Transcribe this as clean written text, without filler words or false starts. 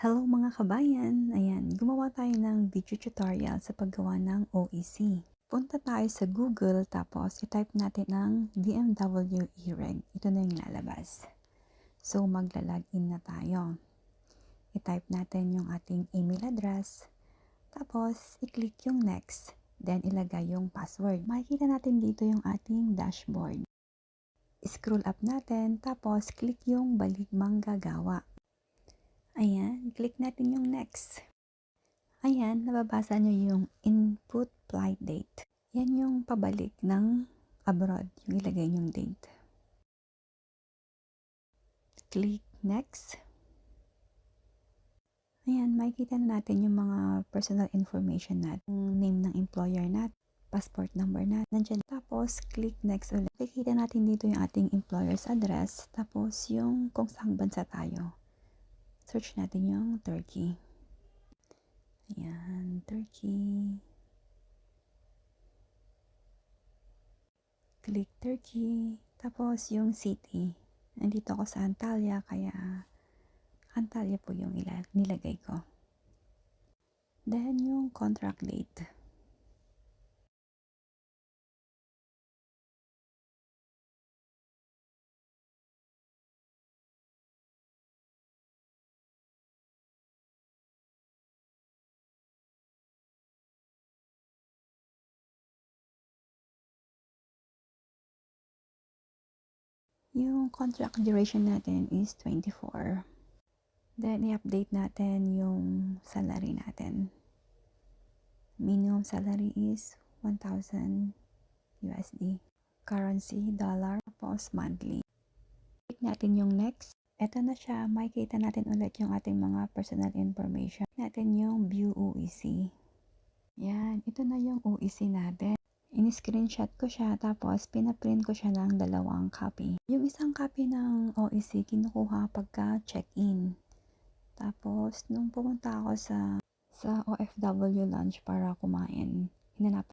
Hello mga kabayan! Ayan, gumawa tayo ng video tutorial sa paggawa ng OEC. Punta tayo sa Google tapos i-type natin ang DMW eReg. Ito na yung lalabas. So magla-login na tayo. I-type natin yung ating email address. Tapos i-click yung next. Then ilagay yung password. Makikita natin dito yung ating dashboard. I-scroll up natin tapos click yung balik manggagawa. Ayan, click natin yung next. Ayan, nababasa nyo yung input flight date. Yan yung pabalik ng abroad, yung ilagay nyong date. Click next. Ayan, makikita na natin yung mga personal information natin. Yung name ng employer natin, passport number natin, nandyan. Tapos, click next ulit. Makikita natin dito yung ating employer's address, tapos yung kung saan bansa tayo. Search natin yung Turkey. Ayan, Turkey. Click Turkey. Tapos yung city. Nandito ako sa Antalya, kaya Antalya po yung nilagay ko. Then yung contract date. Yung contract duration natin is 24. Then, i-update natin yung salary natin. Minimum salary is 1,000 USD. Currency, dollar, tapos monthly. Click natin yung next. Ito na siya. Makikita natin ulit yung ating mga personal information. Click natin yung view OEC. Yan, ito na yung OEC natin. In-screenshot ko siya tapos pinaprint ko siya ng 2 copy. Yung isang copy ng OEC kinukuha pagka check-in. Tapos nung pumunta ako sa OFW lunch para kumain, hinanap